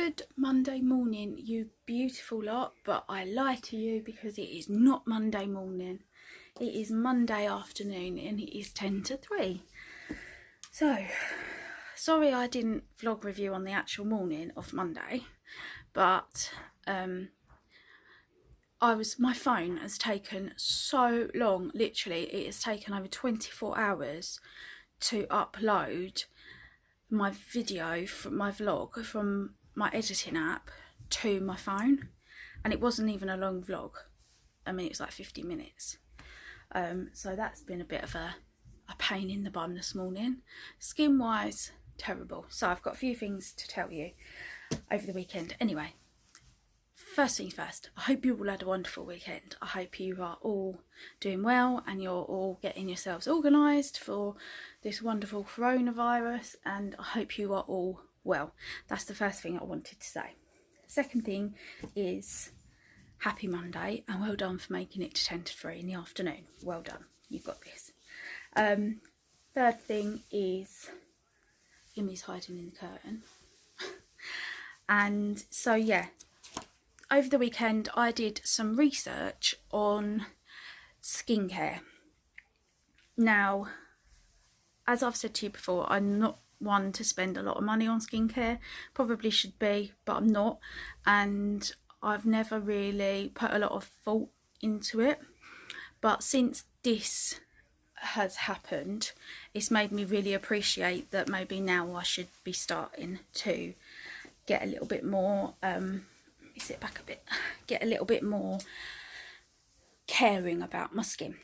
Good Monday morning, you beautiful lot, but I lie to you because it is not Monday morning. It is Monday afternoon and it is 10 to 3. So, sorry I didn't vlog review on the actual morning of Monday, but my phone has taken so long, literally it has taken over 24 hours to upload my video from my vlog from my editing app to my phone, and it wasn't even a long vlog. I mean, it's like 50 minutes. So that's been a bit of a pain in the bum this morning. Skin wise, terrible. So I've got a few things to tell you over the weekend. Anyway, first things first, I hope you all had a wonderful weekend. I hope you are all doing well and you're all getting yourselves organised for this wonderful coronavirus, and I hope you are all well. That's the first thing I wanted to say. Second thing is happy Monday and well done for making it to 10 to 3 in the afternoon. Well done, you've got this. Third thing is Immy's hiding in the curtain. And so yeah, over the weekend I did some research on skincare. Now, as I've said to you before, I'm not one to spend a lot of money on skincare. Probably should be, but I'm not. And I've never really put a lot of thought into it. But since this has happened, it's made me really appreciate that maybe now I should be starting to get a little bit more, sit back a bit, get a little bit more caring about my skin.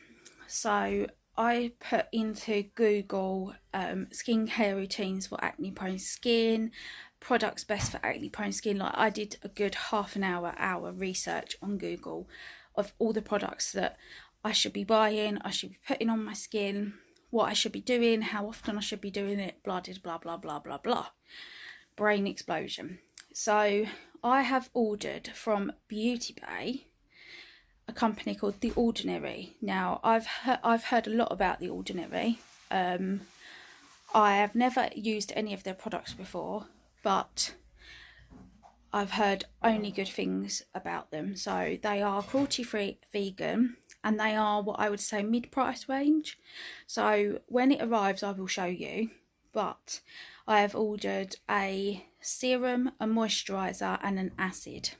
So I put into Google skincare routines for acne prone skin, products best for acne prone skin. Like, I did a good half an hour research on Google of all the products that I should be buying, I should be putting on my skin, what I should be doing, how often I should be doing it, blah blah blah blah blah blah. Brain explosion. So I have ordered from Beauty Bay a company called The Ordinary. Now, I've heard a lot about The Ordinary. I have never used any of their products before, but I've heard only good things about them. So they are cruelty-free vegan, and they are what I would say mid-price range. So when it arrives, I will show you. But I have ordered a serum, a moisturiser and an acid,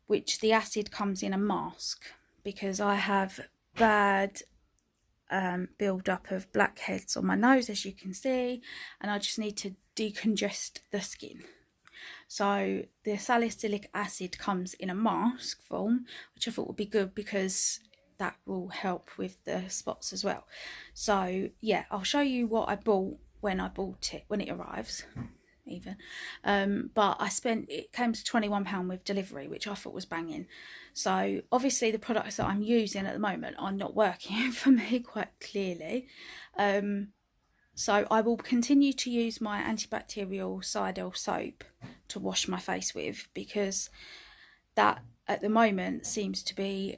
which the acid comes in a mask because I have bad build up of blackheads on my nose, as you can see, and I just need to decongest the skin. So the salicylic acid comes in a mask form, which I thought would be good because that will help with the spots as well. So yeah, I'll show you what I bought when it arrives even. But it came to £21 with delivery, which I thought was banging. So obviously the products that I'm using at the moment are not working for me, quite clearly. So I will continue to use my antibacterial Sidel soap to wash my face with, because that at the moment seems to be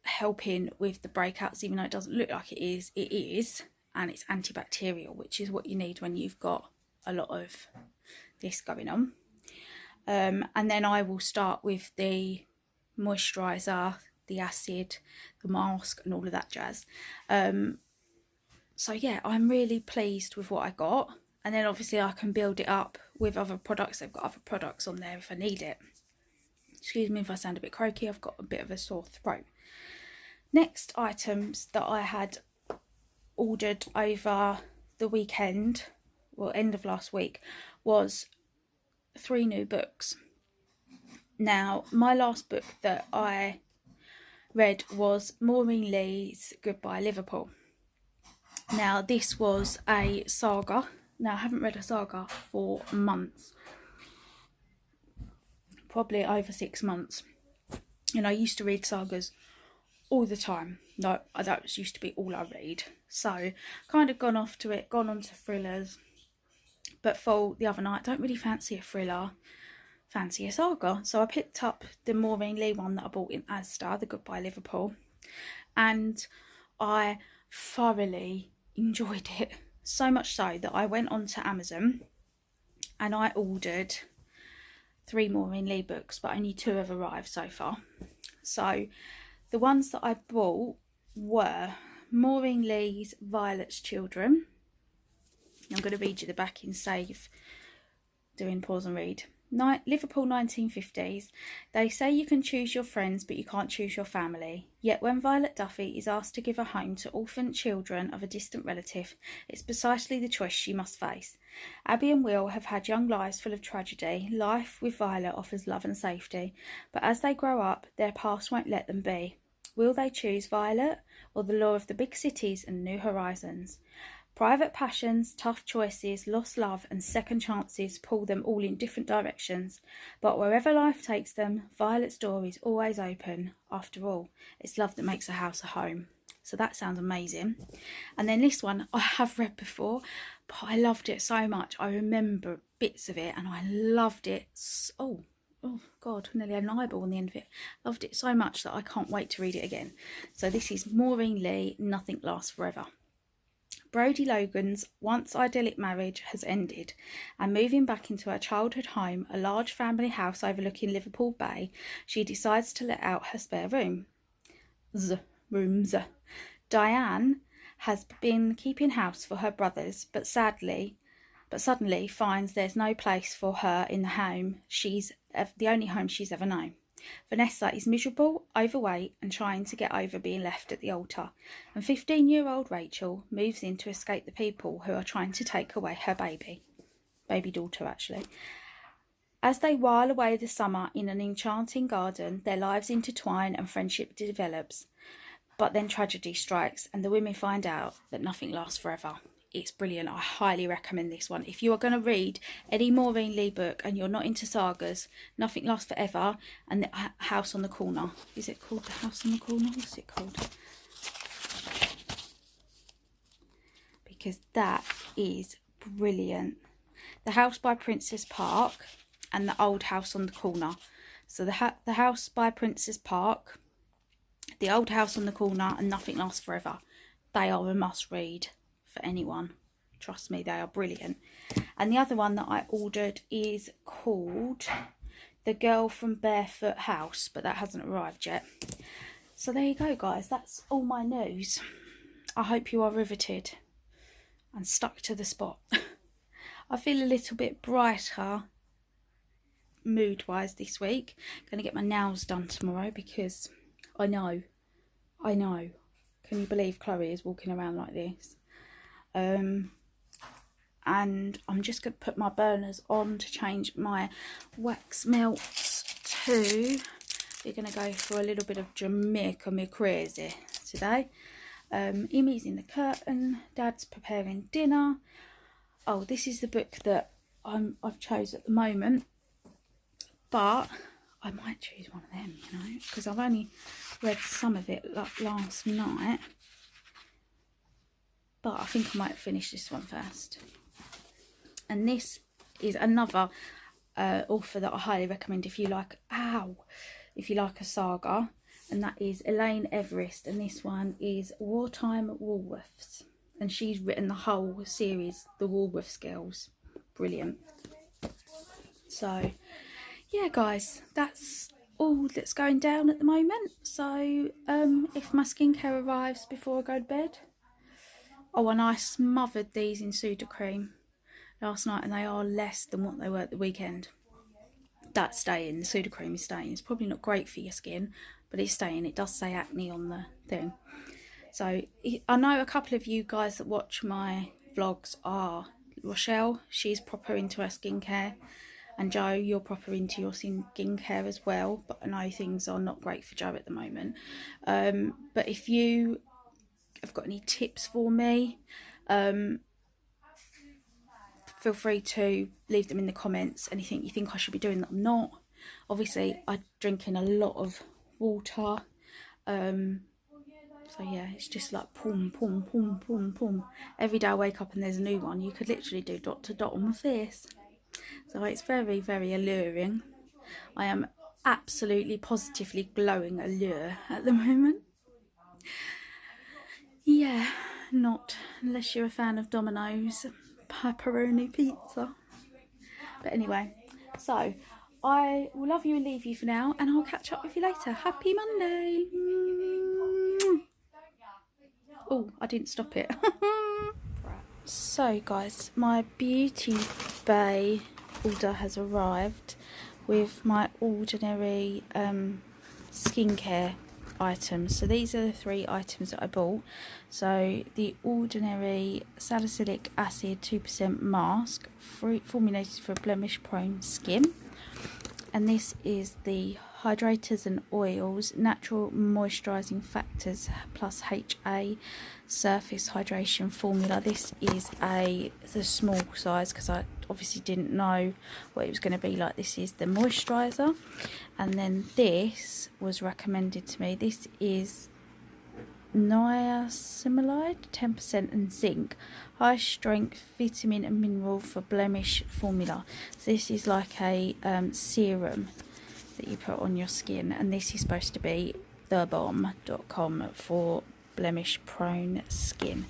helping with the breakouts, even though it doesn't look like it is, and it's antibacterial, which is what you need when you've got a lot of this going on. And then I will start with the moisturiser, the acid, the mask and all of that jazz. So yeah, I'm really pleased with what I got, and then obviously I can build it up with other products. They've got other products on there if I need it. Excuse me if I sound a bit croaky, I've got a bit of a sore throat. Next items that I had ordered over the weekend, well, end of last week, was 3 new books. Now, my last book that I read was Maureen Lee's Goodbye Liverpool. Now, this was a saga. Now, I haven't read a saga for months, probably over 6 months. And I used to read sagas all the time. No, that used to be all I read. So kind of gone on to thrillers, but for the other night, don't really fancy a thriller, fancy a saga. So I picked up the Maureen Lee one that I bought in Asda, the Goodbye Liverpool, and I thoroughly enjoyed it, so much so that I went on to Amazon and I ordered 3 Maureen Lee books, but only 2 have arrived so far. So the ones that I bought were Maureen Lee's Violet's Children. I'm going to read you the back in save, doing pause and read. Liverpool 1950s. They say you can choose your friends, but you can't choose your family. Yet when Violet Duffy is asked to give a home to orphan children of a distant relative, it's precisely the choice she must face. Abby and Will have had young lives full of tragedy. Life with Violet offers love and safety, but as they grow up, their past won't let them be. Will they choose Violet or the lure of the big cities and new horizons? Private passions, tough choices, lost love and second chances pull them all in different directions. But wherever life takes them, Violet's door is always open. After all, it's love that makes a house a home. So that sounds amazing. And then this one I have read before, but I loved it so much. I remember bits of it and I loved it. Oh God, nearly had an eyeball on the end of it. Loved it so much that I can't wait to read it again. So this is Maureen Lee, Nothing Lasts Forever. Brodie Logan's once idyllic marriage has ended, and moving back into her childhood home, a large family house overlooking Liverpool Bay, she decides to let out her spare rooms. Diane has been keeping house for her brothers, but suddenly finds there's no place for her in the home the only home she's ever known. Vanessa is miserable, overweight and trying to get over being left at the altar, and 15-year-old Rachel moves in to escape the people who are trying to take away her baby daughter actually. As they while away the summer in an enchanting garden, their lives intertwine and friendship develops, but then tragedy strikes and the women find out that nothing lasts forever. It's brilliant. I highly recommend this one. If you are going to read any Maureen Lee book and you're not into sagas, Nothing Lasts Forever and The House on the Corner. Is it called The House on the Corner? What's it called? Because that is brilliant. The House by Princes Park and The Old House on the Corner. So the House by Princes Park, The Old House on the Corner and Nothing Lasts Forever. They are a must read for anyone. Trust me, they are brilliant. And the other one that I ordered is called The Girl from Barefoot House, but that hasn't arrived yet. So there you go, guys. That's all my news. I hope you are riveted and stuck to the spot. I feel a little bit brighter mood-wise this week. Going to get my nails done tomorrow because I know. Can you believe Chloe is walking around like this? And I'm just going to put my burners on to change my wax melts to. We're going to go for a little bit of Jamaica Me Crazy today. Emmy's in the curtain, Dad's preparing dinner. Oh, this is the book that I've chose at the moment, but I might choose one of them, you know, because I've only read some of it like last night. But I think I might finish this one first. And this is another author that I highly recommend if you like a saga. And that is Elaine Everest. And this one is Wartime Woolworths. And she's written the whole series, The Woolworths Girls. Brilliant. So, yeah, guys, that's all that's going down at the moment. So, if my skincare arrives before I go to bed. Oh, and I smothered these in Sudocreme last night, and they are less than what they were at the weekend. That's staying. The Sudocreme is staying. It's probably not great for your skin, but it's staying. It does say acne on the thing. So I know a couple of you guys that watch my vlogs are Rochelle. She's proper into her skincare. And Joe, you're proper into your skincare as well. But I know things are not great for Joe at the moment. But if you have got any tips for me, feel free to leave them in the comments. Anything you think I should be doing that I'm not. Obviously I'm drinking a lot of water, so yeah, it's just like pum pum pum pum pum every day. I wake up and there's a new one. You could literally do dot to dot on my face, so it's very, very alluring. I am absolutely positively glowing allure at the moment. Yeah, not unless you're a fan of Domino's pepperoni pizza. But anyway, so I will love you and leave you for now, and I'll catch up with you later. Happy Monday. Oh, I didn't stop it. So guys, my Beauty Bay order has arrived with my ordinary skincare items. So these are the 3 items that I bought. So the ordinary salicylic acid 2% mask, formulated for blemish prone skin. And this is the hydrators and oils, natural moisturising factors plus HA surface hydration formula. This is the small size because I obviously didn't know what it was going to be like. This is the moisturiser, and then this was recommended to me. This is niacinamide 10% and zinc, high strength vitamin and mineral for blemish formula. So this is like a serum that you put on your skin, and this is supposed to be thebomb.com for blemish prone skin.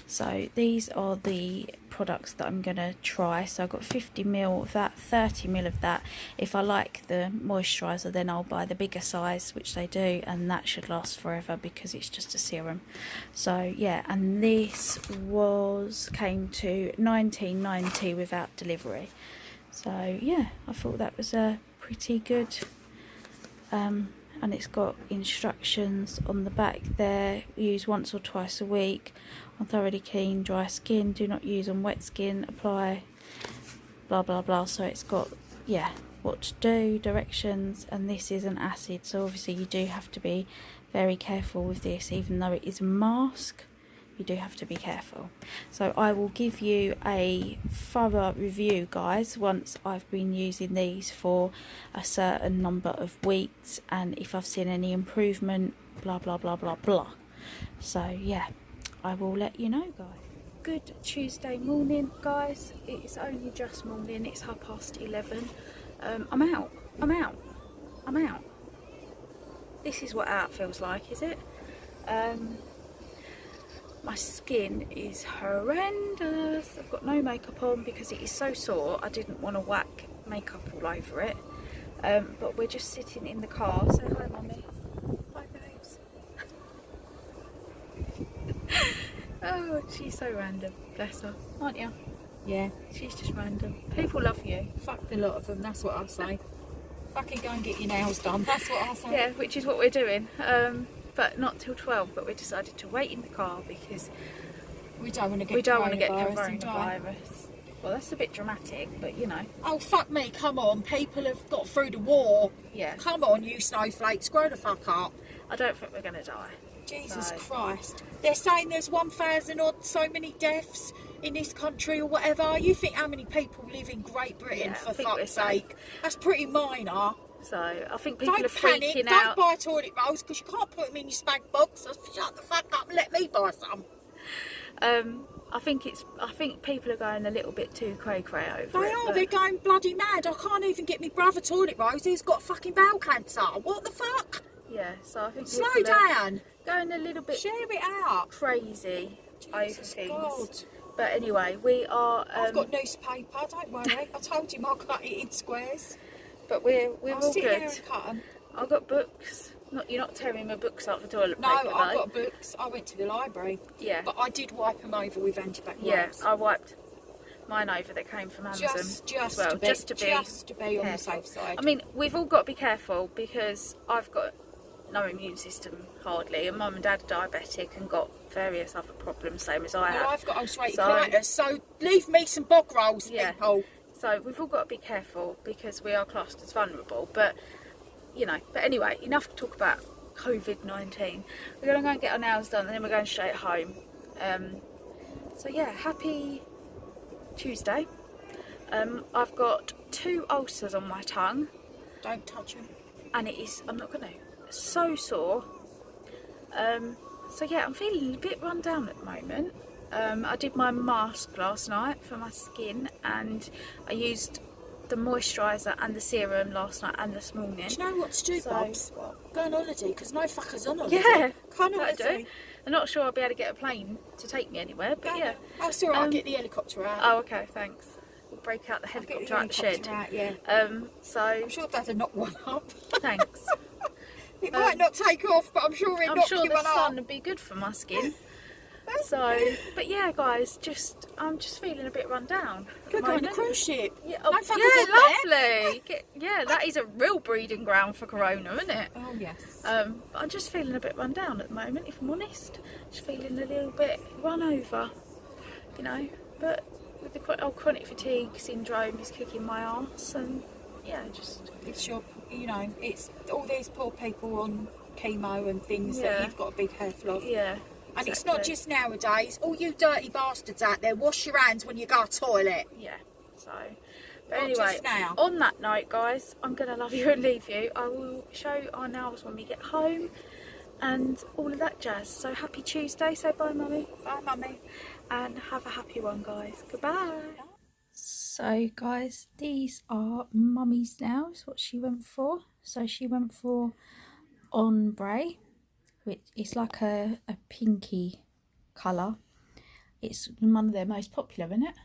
So these are the products that I'm gonna try. So I've got 50ml of that, 30ml of that. If I like the moisturiser, then I'll buy the bigger size, which they do, and that should last forever because it's just a serum. So yeah, and this came to $19.90 without delivery. So yeah, I thought that was a pretty good. And it's got instructions on the back there. Use once or twice a week on thoroughly clean dry skin, do not use on wet skin, apply blah blah blah. So it's got, yeah, what to do, directions, and this is an acid, so obviously you do have to be very careful with this. Even though it is a mask, you do have to be careful. So I will give you a thorough review, guys, once I've been using these for a certain number of weeks, and if I've seen any improvement, blah blah blah blah blah. So yeah, I will let you know, guys. Good Tuesday morning, guys. It's only just morning, it's 11:30. I'm out. This is what out feels like, is it? My skin is horrendous. I've got no makeup on because it is so sore. I didn't want to whack makeup all over it. But we're just sitting in the car. Say hi, Mummy. Hi, babes. Oh, she's so random. Bless her. Aren't you? Yeah. She's just random. People love you. Fuck the lot of them, that's what I say. Fucking go and get your nails done, that's what I say. Yeah, which is what we're doing. But not till 12, but we decided to wait in the car because we don't want to get coronavirus. Well, that's a bit dramatic, but you know. Oh, fuck me, come on. People have got through the war. Yeah. Come on, you snowflakes, grow the fuck up. I don't think we're going to die. Jesus Christ. They're saying there's 1,000 odd so many deaths in this country or whatever. You think how many people live in Great Britain, for fuck's sake? That's pretty minor. So I think people don't are freaking panic. out. Don't buy toilet rolls because you can't put them in your spag box. So shut the fuck up and let me buy some. I think people are going a little bit too cray-cray over it. They're going bloody mad. I can't even get my brother toilet rolls. He's got fucking bowel cancer. What the fuck? Yeah, so I think slow down. Going a little bit share it out. Crazy over things. God. But anyway, we are. I've got newspaper. Don't worry. I told him I'll cut it in squares. But we're all good. Here and cut them. I've got books. You're not tearing my books out for toilet paper. No, I've got books. I went to the library. Yeah. But I did wipe them over with antibacterials. Yeah, I wiped mine over that came from Amazon. Just to be on the safe side. I mean, we've all got to be careful because I've got no immune system hardly, and Mum and Dad are diabetic and got various other problems, same as I have. I've got ulcerative colitis, so leave me some bog rolls, people. So we've all got to be careful because we are classed as vulnerable. But you know, but anyway, enough to talk about COVID-19. We're going to go and get our nails done, and then we're going straight home. So yeah, happy Tuesday. I've got 2 ulcers on my tongue. Don't touch them. And it is, I'm not going to, so sore. So yeah, I'm feeling a bit run down at the moment. I did my mask last night for my skin, and I used the moisturiser and the serum last night and this morning. Do you know what to do, Bobs? Go on holiday, because no fuckers on holiday. Yeah, can't holiday. I'm not sure I'll be able to get a plane to take me anywhere, but yeah. Oh, it's alright, I'll get the helicopter out. Oh, okay, thanks. we'll break out the Get helicopter out the shed. out, yeah. So I'm sure Dad will knock one up. thanks. It might not take off, but I'm sure he'll knock you the one sun up. would be good for my skin. So, but yeah, guys, I'm just feeling a bit run down. Could go on a cruise ship. Yeah, No fuckers on there. lovely. Yeah, that is a real breeding ground for Corona, isn't it? Oh yes. I'm just feeling a bit run down at the moment, if I'm honest. Just feeling a little bit run over, you know. But with the old chronic fatigue syndrome is kicking my arse, and yeah, just It's your, you know, it's all these poor people on chemo and things that you've got a big hair flog. yeah. And it's not just nowadays. All you dirty bastards out there, wash your hands when you go to the toilet. Yeah. So, but Not anyway, just now. on that note, guys, I'm gonna love you and leave you. I will show our nails when we get home, and all of that jazz. So happy Tuesday. Say bye, mummy. Bye, mummy. And have a happy one, guys. Goodbye. So guys, these are mummy's nails, what she went for. So she went for ombre, which is like a pinky colour. It's one of their most popular, isn't it?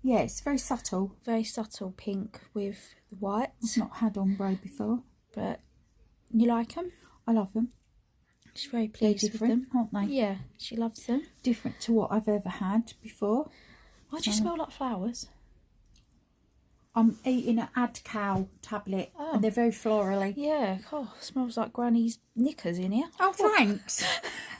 Yeah, it's very subtle. Very subtle pink with white. I've not had ombre before. But you like them? I love them. She's very They're pleased with different, them. aren't they? Yeah, she loves them. Different to what I've ever had before. Why do you smell like flowers? I'm eating an Adcal tablet and they're very florally. Yeah, oh, smells like Granny's knickers in here. Oh, thanks.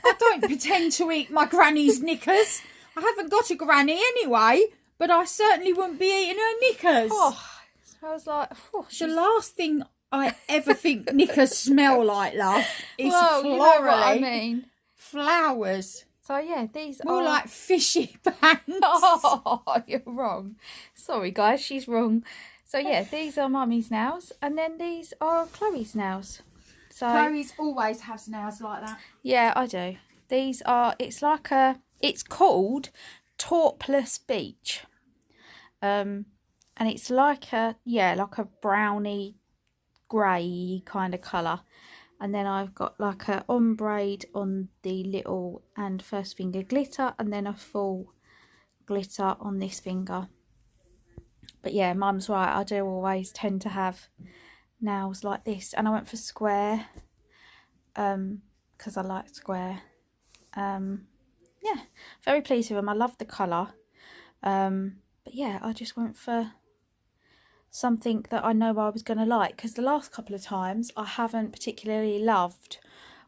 I don't pretend to eat my granny's knickers. I haven't got a granny anyway, but I certainly wouldn't be eating her knickers. Oh, smells like... Oh, The last thing I ever think knickers smell like, love, is well, florally. you know what I mean. Flowers. So yeah, these More are... like fishy pants. Oh, you're wrong. Sorry, guys, she's wrong. So yeah, these are Mummy's nails, and then these are Chloe's nails. So Chloe's always has nails like that. yeah, I do. These are... It's like a... It's called Topless Beach. And it's like a... Yeah, like a browny, grey kind of colour. And then I've got like a ombre on the little and first finger glitter, and then a full glitter on this finger. But yeah, Mum's right, I do always tend to have nails like this, and I went for square because I like square. Yeah, very pleased with them. I love the colour, but yeah, I just went for something that I know I was going to like, because the last couple of times I haven't particularly loved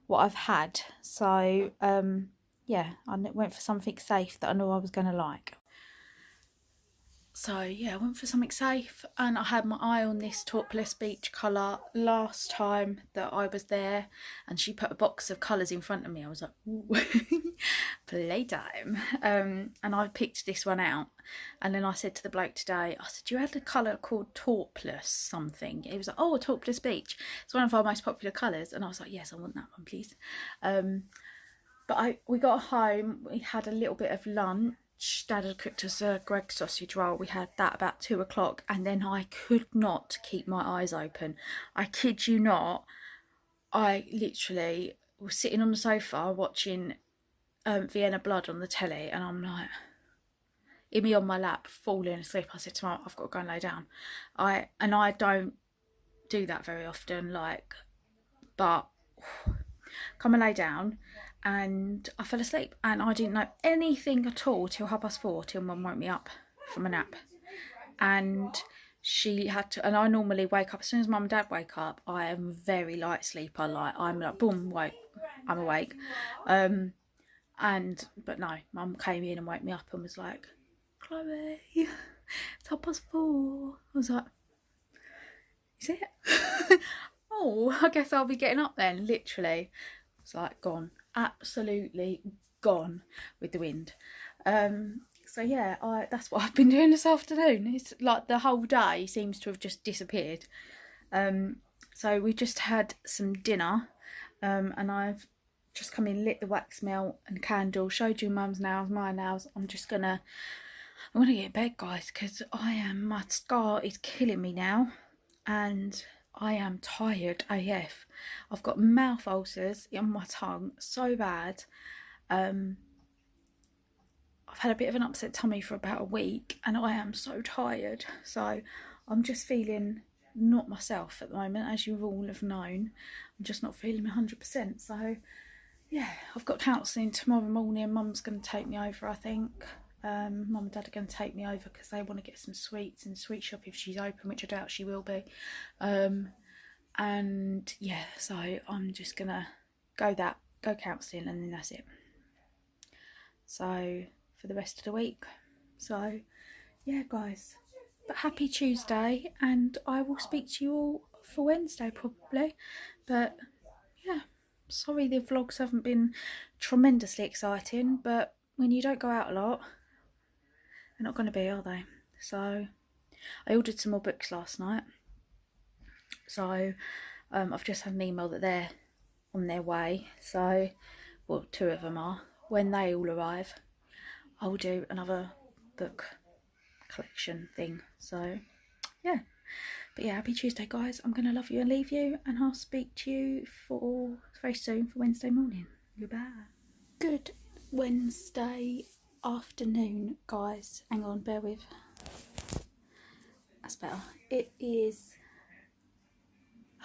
what I've had. So yeah, I went for something safe that I knew I was going to like. So yeah, I went for something safe, and I had my eye on this Topless Beach colour last time that I was there, and she put a box of colours in front of me. I was like, ooh, playtime. And I picked this one out, and then I said to the bloke today, I said, you had a colour called Topless something. He was like, oh, Topless Beach. It's one of our most popular colours. And I was like, yes, I want that one, please. But we got home, we had a little bit of lunch. Dad had cooked us a Greggs sausage roll. We had that about 2 o'clock, and then I could not keep my eyes open. I kid you not, I literally was sitting on the sofa watching Vienna Blood on the telly, and I'm like, Immy on my lap, falling asleep. I said to Mum, I've got to go and lay down. I don't do that very often, like, but come and lay down. And I fell asleep, and I didn't know anything at all till 4:30, till Mum woke me up from a nap. And she had to, and I normally wake up as soon as Mum and Dad wake up. I am a very light sleeper, like I'm like boom, wake, I'm awake. But no, Mum came in and woke me up and was like, Chloe, it's 4:30. I was like, is it? Oh, I guess I'll be getting up then. Literally, it's like gone. Absolutely gone with the wind. So yeah, that's what I've been doing this afternoon. It's like the whole day seems to have just disappeared. So we just had some dinner, and I've just come in, lit the wax melt and candle, showed you Mum's nails, my nails. I'm gonna get in bed, guys, because my scar is killing me now, and I am tired AF. I've got mouth ulcers on my tongue so bad. I I've had a bit of an upset tummy for about a week and I am so tired. So I'm just feeling not myself at the moment, as you all have known. I'm just not feeling 100%. So yeah, I've got counselling tomorrow morning. Mum's going to take me over, I think. Mum and Dad are going to take me over because they want to get some sweets in the sweet shop if she's open, which I doubt she will be. And yeah, so I'm just going to go counselling, and then that's it. So for the rest of the week. So yeah, guys, but happy Tuesday, and I will speak to you all for Wednesday probably. But yeah, sorry the vlogs haven't been tremendously exciting, but when you don't go out a lot, they're not going to be, are they? So I ordered some more books last night, so I've just had an email that they're on their way. So, well, 2 of them are. When they all arrive, I'll do another book collection thing. So yeah, but yeah, happy Tuesday, guys. I'm gonna love you and leave you, and I'll speak to you for very soon for Wednesday morning. Goodbye. Good Wednesday afternoon, guys. Hang on, bear with. That's better. It is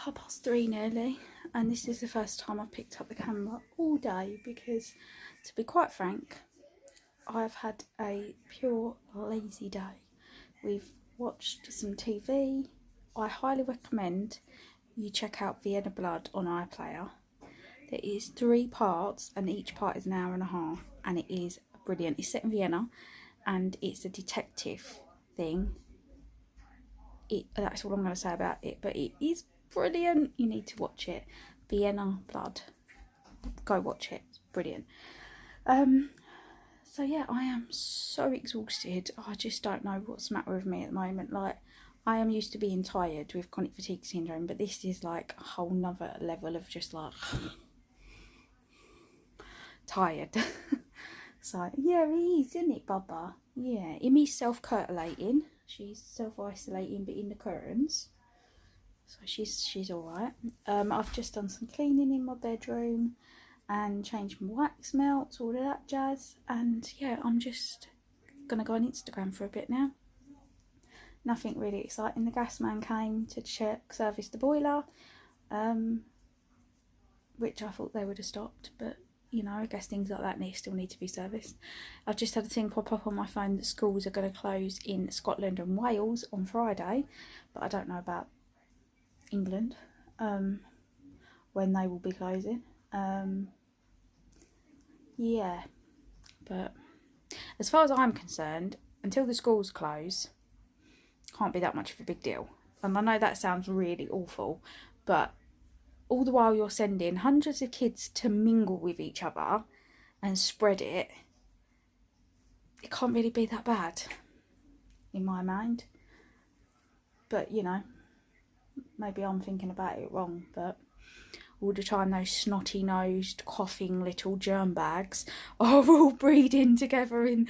3:30 nearly, and this is the first time I've picked up the camera all day because, to be quite frank, I've had a pure lazy day. We've watched some TV. I highly recommend you check out Vienna Blood on iPlayer. There is 3 parts and each part is an hour and a half, and it is brilliant. It's set in Vienna and it's a detective thing. That's all I'm going to say about it, but it is brilliant. You need to watch it. Vienna Blood. Go watch it. It's brilliant. So yeah, I am so exhausted. I just don't know what's the matter with me at the moment. Like, I am used to being tired with chronic fatigue syndrome, but this is like a whole nother level of just like tired. So yeah, it is, isn't it, Bubba? Yeah, Emmy's self-curtulating. She's self-isolating, but in the curtains. So she's all right. I've just done some cleaning in my bedroom and changed my wax melts, all of that jazz. And yeah, I'm just gonna go on Instagram for a bit now. Nothing really exciting. The gas man came to service the boiler, which I thought they would have stopped, but you know, I guess things like that still need to be serviced. I've just had a thing pop up on my phone that schools are going to close in Scotland and Wales on Friday, but I don't know about England, when they will be closing. Yeah, but as far as I'm concerned, until the schools close, can't be that much of a big deal. And I know that sounds really awful, but all the while you're sending hundreds of kids to mingle with each other and spread it, it can't really be that bad, in my mind. But, you know, maybe I'm thinking about it wrong, but all the time those snotty-nosed, coughing little germ bags are all breeding together in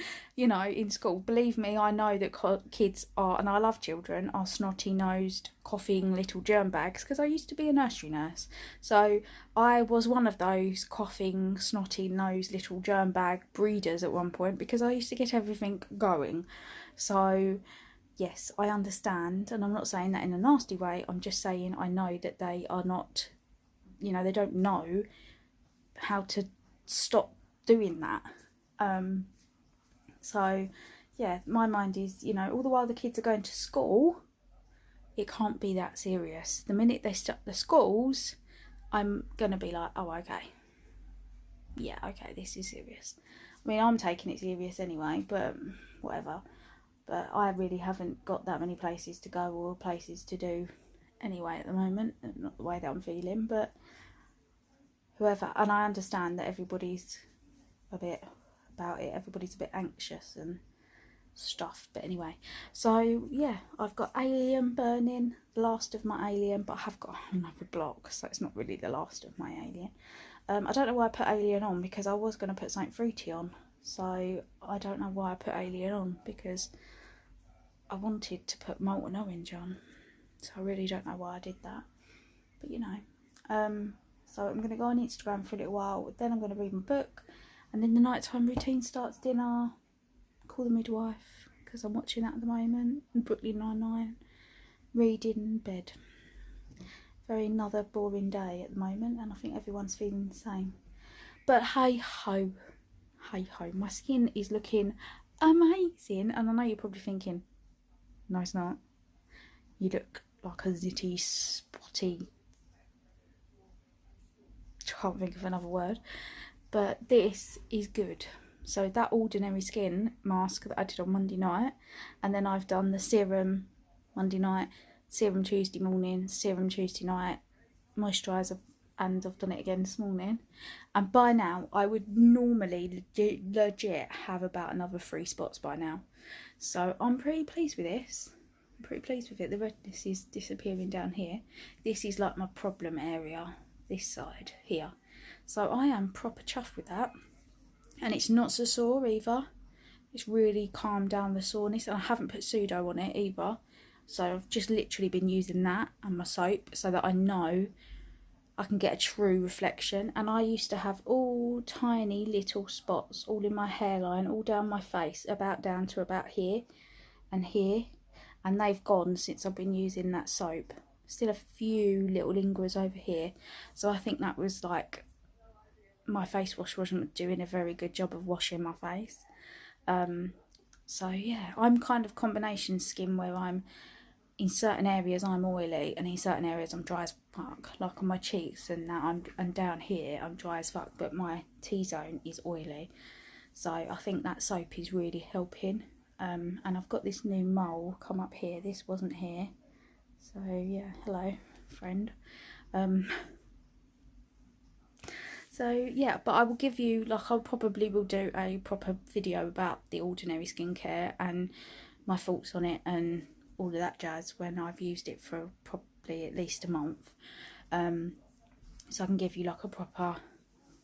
school. Believe me, I know that kids are, and I love children, are snotty-nosed, coughing little germ bags because I used to be a nursery nurse. So I was one of those coughing, snotty-nosed little germ bag breeders at one point because I used to get everything going. So yes, I understand, and I'm not saying that in a nasty way. I'm just saying I know that they are not, they don't know how to stop doing that. So yeah, my mind is, all the while the kids are going to school, it can't be that serious. The minute they start the schools, I'm gonna be like, oh, okay, yeah, okay, this is serious. I mean, I'm taking it serious anyway, but whatever. But I really haven't got that many places to go or places to do anyway at the moment. Not the way that I'm feeling, but whoever. And I understand that everybody's a bit about it. Everybody's a bit anxious and stuff. But anyway, so yeah, I've got Alien burning, the last of my Alien, but I have got another block, so it's not really the last of my Alien. I don't know why I put Alien on because I was going to put something fruity on. So I don't know why I put Alien on because I wanted to put Molten Orange on. So I really don't know why I did that. But so I'm going to go on Instagram for a little while. Then I'm going to read my book. And then the nighttime routine starts: dinner, Call the Midwife, because I'm watching that at the moment, and Brooklyn Nine-Nine, reading in bed. Very another boring day at the moment, and I think everyone's feeling the same. But hey ho, my skin is looking amazing, and I know you're probably thinking, no it's not. You look like a zitty, spotty, can't think of another word, but this is good. So that Ordinary Skin mask that I did on Monday night, and then I've done the serum Monday night, serum Tuesday morning, serum Tuesday night, moisturiser, and I've done it again this morning. And by now I would normally legit have about another 3 spots by now. So I'm pretty pleased with this. I'm pretty pleased with it. The redness is disappearing down here. This is like my problem area, this side here. So I am proper chuffed with that. And it's not so sore either. It's really calmed down the soreness, and I haven't put Pseudo on it either. So I've just literally been using that and my soap so that I know I can get a true reflection. And I used to have all tiny little spots all in my hairline, all down my face, about down to about here and here, and they've gone since I've been using that soap. Still a few little lingerers over here, so I think that was like my face wash wasn't doing a very good job of washing my face. So yeah, I'm kind of combination skin, where I'm in certain areas I'm oily and in certain areas I'm dry as fuck, like on my cheeks, and now and down here I'm dry as fuck, but my T-zone is oily. So I think that soap is really helping. And I've got this new mole come up here. This wasn't here, so yeah, hello friend. So yeah, but I will give you, like, I probably will do a proper video about the Ordinary skincare and my thoughts on it and all of that jazz when I've used it for probably at least a month. So I can give you like a proper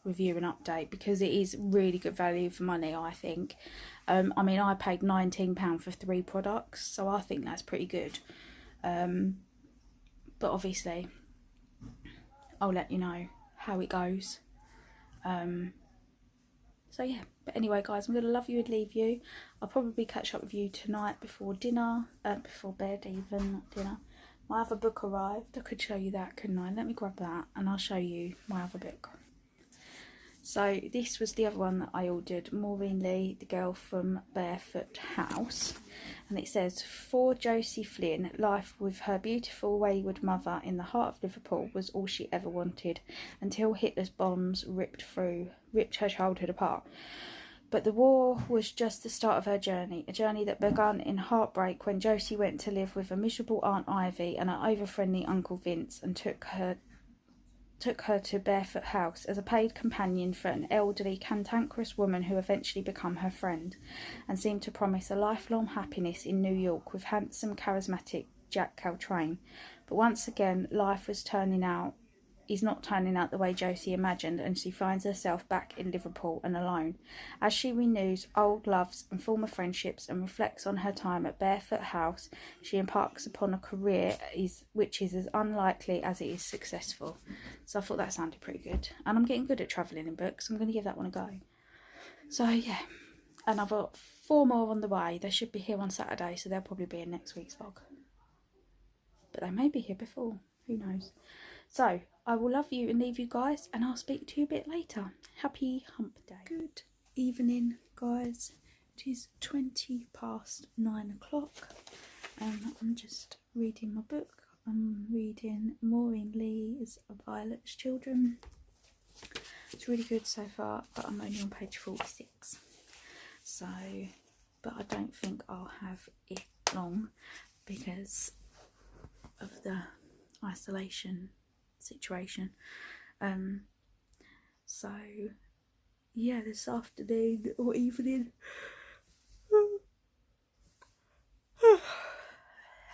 review and update, because it is really good value for money, I think. I mean, I paid £19 for 3 products, so I think that's pretty good. But obviously I'll let you know how it goes. So yeah, but anyway guys, I'm going to love you and leave you. I'll probably catch up with you tonight before dinner, before bed even, not dinner. My other book arrived. I could show you that, couldn't I? Let me grab that and I'll show you my other book. So this was the other one that I ordered, Maureen Lee, The Girl from Barefoot House. And it says, for Josie Flynn, life with her beautiful wayward mother in the heart of Liverpool was all she ever wanted, until Hitler's bombs ripped her childhood apart. But the war was just the start of her journey, a journey that began in heartbreak when Josie went to live with a miserable Aunt Ivy and her over-friendly Uncle Vince, and took her to Barefoot House as a paid companion for an elderly, cantankerous woman who eventually became her friend and seemed to promise a lifelong happiness in New York with handsome, charismatic Jack Caltrain. But once again, life is not turning out the way Josie imagined, and she finds herself back in Liverpool and alone. As she renews old loves and former friendships and reflects on her time at Barefoot House, she embarks upon a career which is as unlikely as it is successful. So I thought that sounded pretty good. And I'm getting good at travelling in books. I'm going to give that one a go. So yeah, and I've got 4 more on the way. They should be here on Saturday, so they'll probably be in next week's vlog. But they may be here before. Who knows? So I will love you and leave you guys, and I'll speak to you a bit later. Happy hump day. Good evening guys. It is 20 past 9 o'clock and I'm just reading my book. I'm reading Maureen Lee's Violet's Children. It's really good so far, but I'm only on page 46. So, but I don't think I'll have it long because of the isolation situation. So yeah, this afternoon or evening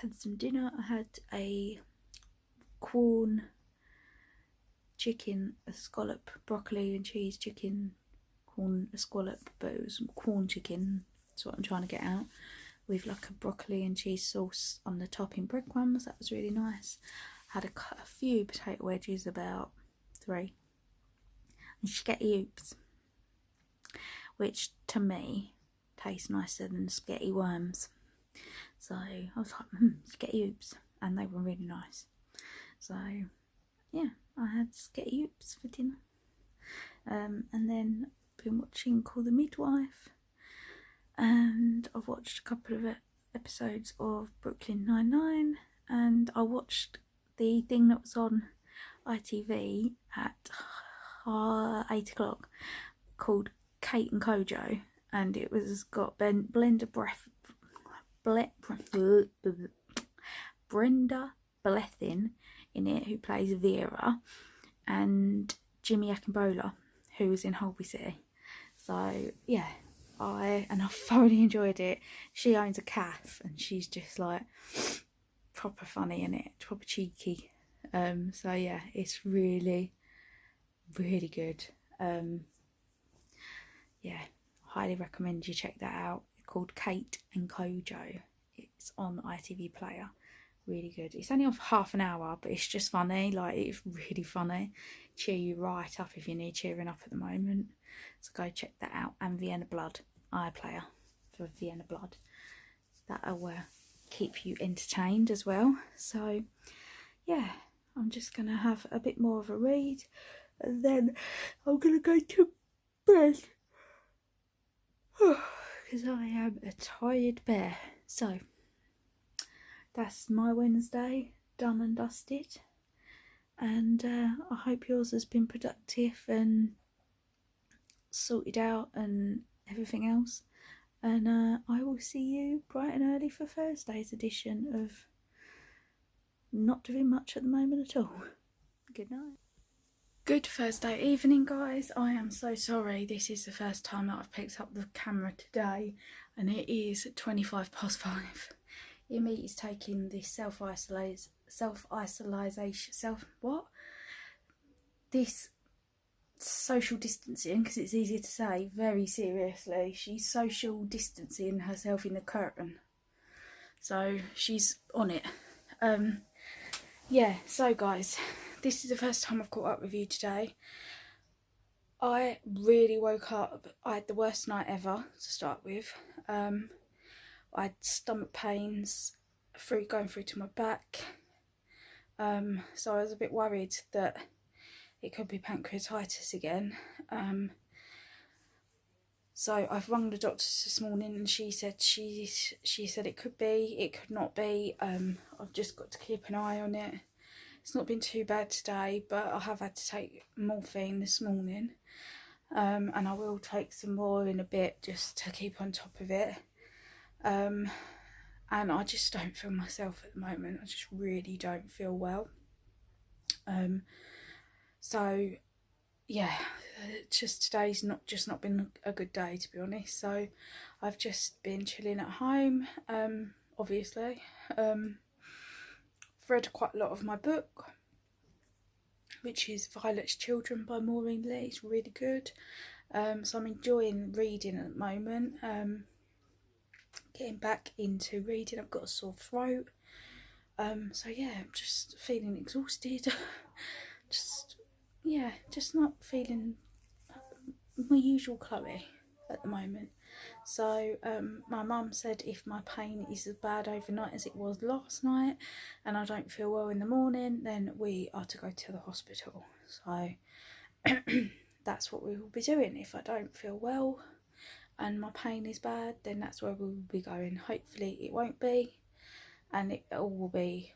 had some dinner. I had a corn chicken, a scallop, broccoli and cheese chicken, corn, a scallop, but it was corn chicken. That's what I'm trying to get out, with like a broccoli and cheese sauce on the top in breadcrumbs. That was really nice. Had a few potato wedges, about 3, and spaghetti oops, which to me tastes nicer than spaghetti worms. So I was like, spaghetti oops, and they were really nice. So yeah, I had spaghetti oops for dinner. And then been watching Call the Midwife, and I've watched a couple of episodes of Brooklyn Nine-Nine, and I watched the thing that was on ITV at 8 o'clock called Kate and Kojo, and it was got Brenda Blethyn in it, who plays Vera, and Jimmy Akingbola, who was in Holby City. So yeah, I thoroughly enjoyed it. She owns a calf and she's just like proper funny in it, proper cheeky. So yeah, it's really, really good. Yeah, highly recommend you check that out. It's called Kate and Kojo. It's on ITV Player. Really good. It's only off half an hour, but it's just funny. Like, it's really funny. Cheer you right up if you need cheering up at the moment. So go check that out. And Vienna Blood, iPlayer for Vienna Blood. That'll keep you entertained as well. So yeah, I'm just gonna have a bit more of a read, and then I'm gonna go to bed because I am a tired bear. So that's my Wednesday done and dusted, and I hope yours has been productive and sorted out and everything else. And I will see you bright and early for Thursday's edition of not doing much at the moment at all. Good night. Good Thursday evening, guys. I am so sorry. This is the first time that I've picked up the camera today, and it is 5:25. Imi is taking this social distancing, because it's easier to say, very seriously. She's social distancing herself in the curtain, so she's on it. Yeah, so guys, this is the first time I've caught up with you today. I really woke up. I had the worst night ever to start with. I had stomach pains going through to my back, so I was a bit worried that it could be pancreatitis again. So I've rung the doctors this morning, and she said it could be, it could not be. I've just got to keep an eye on it. It's not been too bad today, but I have had to take morphine this morning, and I will take some more in a bit just to keep on top of it. And I just don't feel myself at the moment. I just really don't feel well. So yeah, just today's not been a good day, to be honest. So I've just been chilling at home, obviously. I've read quite a lot of my book, which is Violet's Children by Maureen Lee. It's really good. So I'm enjoying reading at the moment. Getting back into reading. I've got a sore throat. So yeah, I'm just feeling exhausted. just not feeling my usual Chloe at the moment. So my mum said if my pain is as bad overnight as it was last night, and I don't feel well in the morning, then we are to go to the hospital. So that's what we will be doing. If I don't feel well and my pain is bad, then that's where we will be going. Hopefully it won't be, and it all will be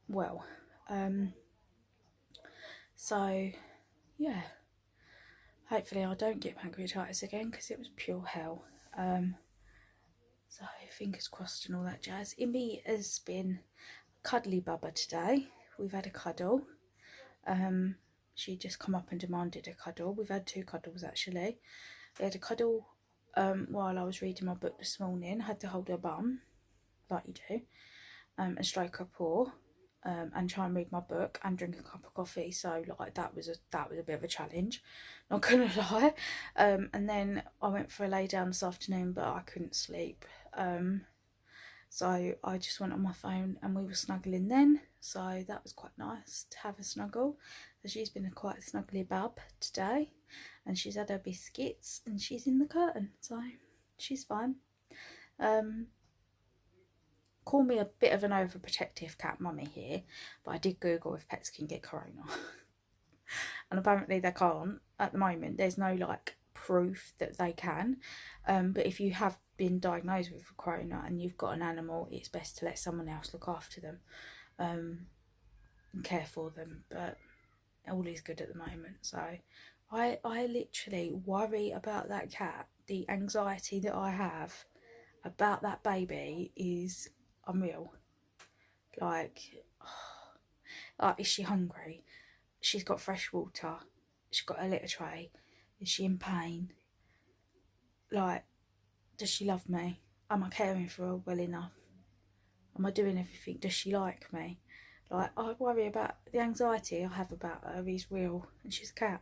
well. So yeah, hopefully I don't get pancreatitis again, because it was pure hell. So fingers crossed and all that jazz. Imi has been cuddly bubba today. We've had a cuddle. She just come up and demanded a cuddle. We've had 2 cuddles actually. We had a cuddle while I was reading my book this morning. I had to hold her bum, like you do, and stroke her paw, and try and read my book and drink a cup of coffee. So like that was a bit of a challenge, not gonna lie. And then I went for a lay down this afternoon, but I couldn't sleep. So I just went on my phone and we were snuggling then. So that was quite nice to have a snuggle. So she's been a quite snuggly bub today, and she's had her biscuits and she's in the curtain, so she's fine. Call me a bit of an overprotective cat mummy here, but I did Google if pets can get corona. And apparently they can't at the moment. There's no like proof that they can. But if you have been diagnosed with corona and you've got an animal, it's best to let someone else look after them and care for them. But all is good at the moment. So I literally worry about that cat. The anxiety that I have about that baby is unreal. Like, is she hungry? She's got fresh water. She's got a litter tray. Is she in pain? Like, does she love me? Am I caring for her well enough? Am I doing everything? Does she like me? Like, I worry about the anxiety I have about her is real, and she's a cat.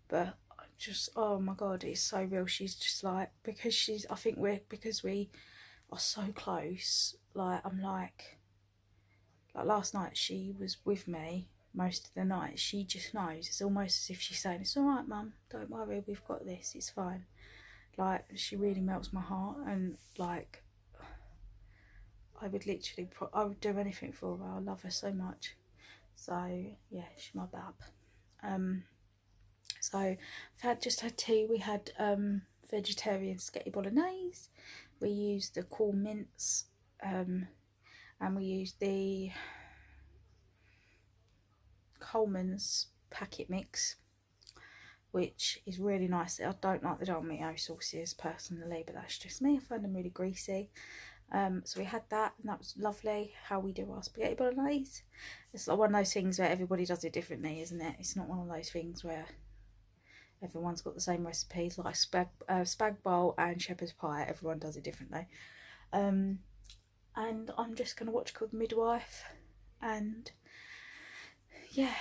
But just, oh my God, it's so real. She's just like, I think because we are so close. Like, I'm like last night she was with me most of the night. She just knows. It's almost as if she's saying, it's all right, Mum, don't worry, we've got this, it's fine. Like, she really melts my heart, and like, I would literally I would do anything for her. I love her so much. So yeah, she's my bab. So I've just had tea. We had vegetarian spaghetti bolognese. We used the cool mince, and we used the Coleman's packet mix, which is really nice. I don't like the Dolmio sauces personally, but that's just me. I find them really greasy. So we had that, and that was lovely. How we do our spaghetti bolognese. It's like one of those things where everybody does it differently, isn't it? It's not one of those things where everyone's got the same recipes. Like spag bowl and shepherd's pie, everyone does it differently. And I'm just going to watch Called Midwife, and yeah,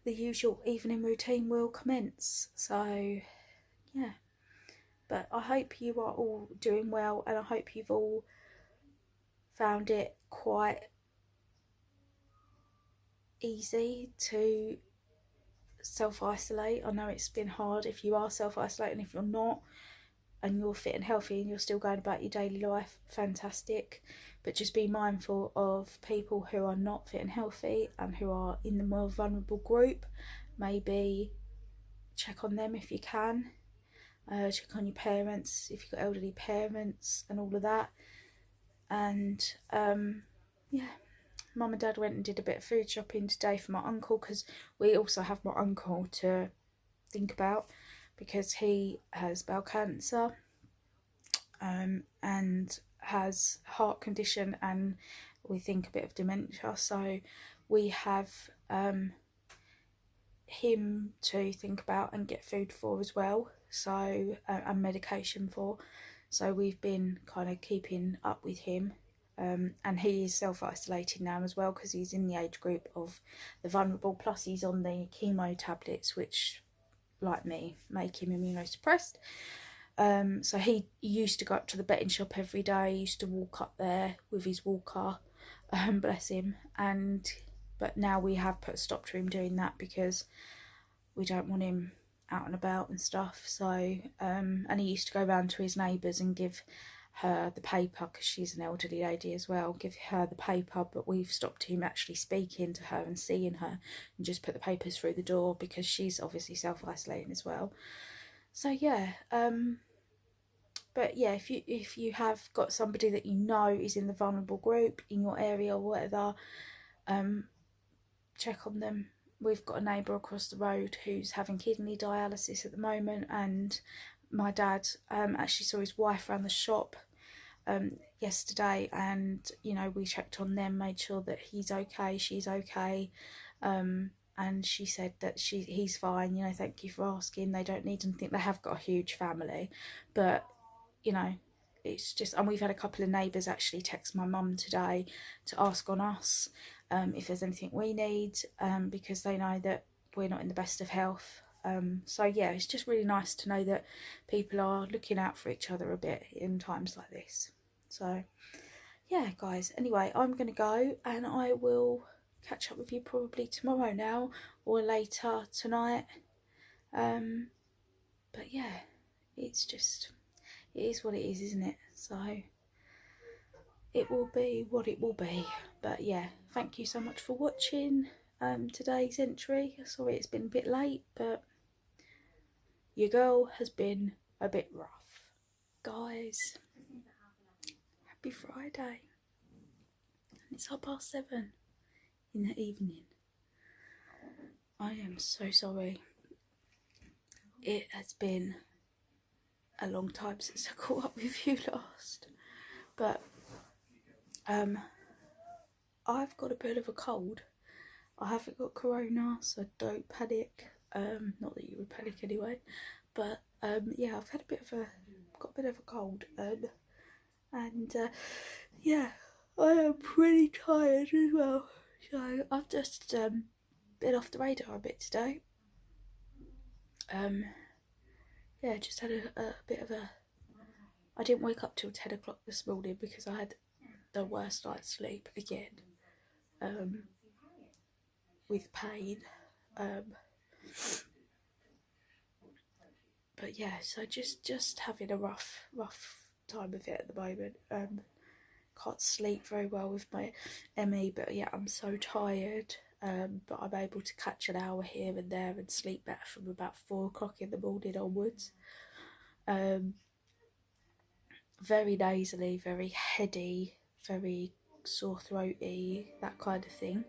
the usual evening routine will commence. So yeah, but I hope you are all doing well, and I hope you've all found it quite easy to self-isolate. I know it's been hard if you are self-isolating. If you're not, and you're fit and healthy and you're still going about your daily life, fantastic. But just be mindful of people who are not fit and healthy and who are in the more vulnerable group. Maybe check on them if you can. Check on your parents if you've got elderly parents and all of that. And yeah, Mum and Dad went and did a bit of food shopping today for my uncle, because we also have my uncle to think about, because he has bowel cancer and has heart condition, and we think a bit of dementia. So we have him to think about and get food for as well, so and medication for. So we've been kind of keeping up with him, and he is self-isolating now as well, because he's in the age group of the vulnerable, plus he's on the chemo tablets, which, like me, make him immunosuppressed. So he used to go up to the betting shop every day. He used to walk up there with his walker, bless him. But now we have put a stop to him doing that, because we don't want him out and about and stuff. So and he used to go round to his neighbours and give her the paper, because she's an elderly lady as well, give her the paper. But we've stopped him actually speaking to her and seeing her, and just put the papers through the door, because she's obviously self-isolating as well. So yeah, but yeah, if you have got somebody that you know is in the vulnerable group in your area or whatever, check on them. We've got a neighbour across the road who's having kidney dialysis at the moment, and my dad actually saw his wife around the shop yesterday, and you know, we checked on them, made sure that he's okay, she's okay, and she said that he's fine, you know, thank you for asking. They don't need anything. They have got a huge family, but you know, it's just, and we've had a couple of neighbours actually text my mum today to ask on us if there's anything we need, because they know that we're not in the best of health. So yeah, it's just really nice to know that people are looking out for each other a bit in times like this. So yeah, guys, anyway, I'm going to go, and I will catch up with you probably tomorrow now, or later tonight. But yeah, it's just, it is what it is, isn't it? So it will be what it will be. But yeah, thank you so much for watching today's entry. Sorry it's been a bit late, but your girl has been a bit rough. Guys, happy Friday. It's 7:30 in the evening. I am so sorry. It has been a long time since I caught up with you last. But I've got a bit of a cold. I haven't got corona, so don't panic. Not that you would panic anyway. But yeah, I've had a bit of a cold. And yeah, I am pretty tired as well. So I've just been off the radar a bit today. Yeah, just had a bit of a. I didn't wake up till 10 o'clock this morning because I had the worst night's sleep again. With pain. But yeah, so just having a rough time of it at the moment. Can't sleep very well with my ME, but yeah, I'm so tired. But I'm able to catch an hour here and there and sleep better from about 4 o'clock in the morning onwards. Very nasally, very heady, very sore throaty, that kind of thing.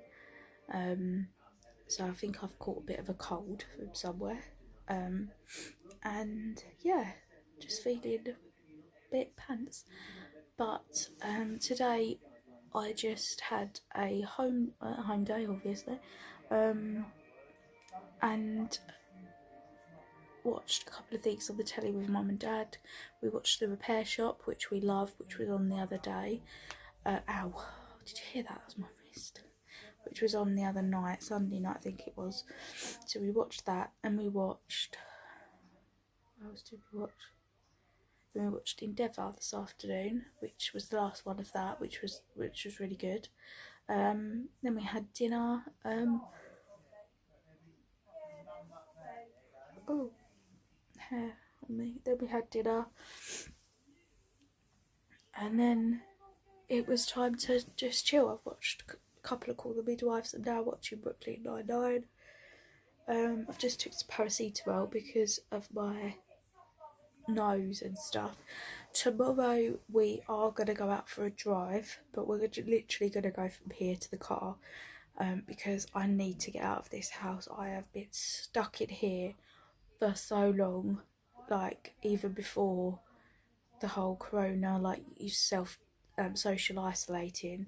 So I think I've caught a bit of a cold from somewhere. And yeah, just feeling a bit pants. But today I just had a home day, obviously, and watched a couple of things on the telly with Mum and Dad. We watched The Repair Shop, which we love, which was on the other day. Ow, did you hear that? That was my wrist. Which was on the other night, Sunday night I think it was. So we watched that, and we watched... What else did we watch? Then we watched Endeavour this afternoon, which was the last one of that, which was really good. Then we had dinner. Oh, hair on me. Then we had dinner, and then it was time to just chill. I've watched a couple of Call the Midwives. I'm now watching Brooklyn Nine-Nine. I've just took some paracetamol because of my nose and stuff. Tomorrow we are going to go out for a drive, but we're literally going to go from here to the car, because I need to get out of this house. I have been stuck in here for so long, like even before the whole corona, like you social isolating.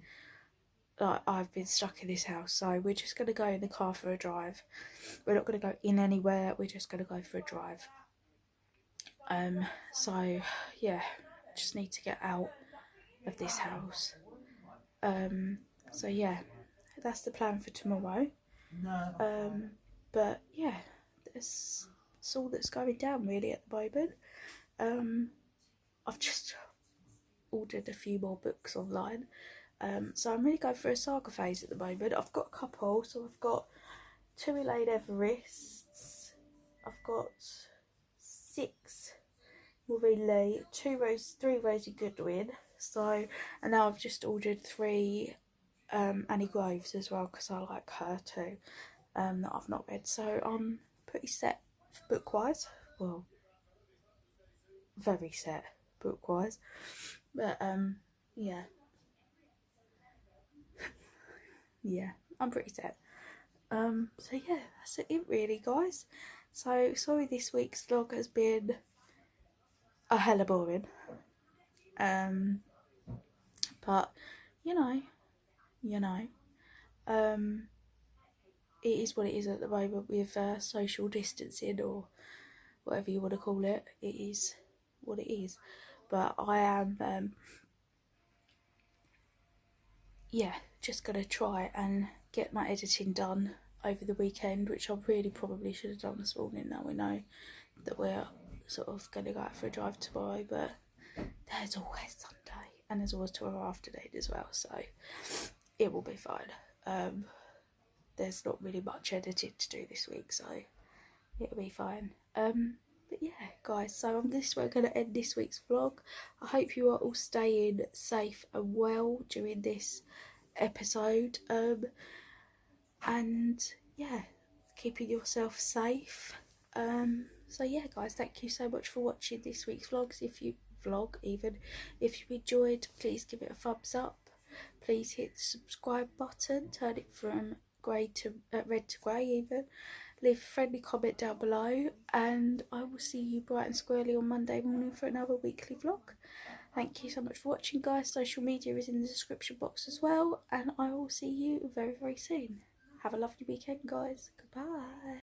Like I've been stuck in this house, so we're just going to go in the car for a drive. We're not going to go in anywhere, we're just going to go for a drive. So yeah, I just need to get out of this house. So yeah, that's the plan for tomorrow. But yeah, that's all that's going down really at the moment. I've just ordered a few more books online. So I'm really going through a saga phase at the moment. I've got a couple, so I've got 2 Elaine Everests, I've got 6 Maureen Lee, 3 Rosie Goodwin. So, and now I've just ordered 3 Annie Groves as well, because I like her too, that I've not read. So I'm pretty set book wise. Well, very set book wise. But yeah. Yeah, I'm pretty set. So yeah, that's it really, guys. So sorry this week's vlog has been a hella boring. But you know, it is what it is at the moment with social distancing, or whatever you want to call it. It is what it is. But I am, yeah, just gonna try and get my editing done over the weekend, which I really probably should have done this morning. Now we know that we're sort of going to go out for a drive tomorrow, but there's always Sunday, and there's always tomorrow afternoon as well, so it will be fine. There's not really much editing to do this week, so it'll be fine. But yeah, guys, so on this we're going to end this week's vlog. I hope you are all staying safe and well during this episode. And yeah, keeping yourself safe. So yeah, guys, thank you so much for watching this week's vlogs. If you if you enjoyed, please give it a thumbs up. Please hit the subscribe button, turn it from grey to red to grey even. Leave a friendly comment down below, and I will see you bright and squarely on Monday morning for another weekly vlog. Thank you so much for watching, guys. Social media is in the description box as well, and I will see you very, very soon. Have a lovely weekend, guys. Goodbye.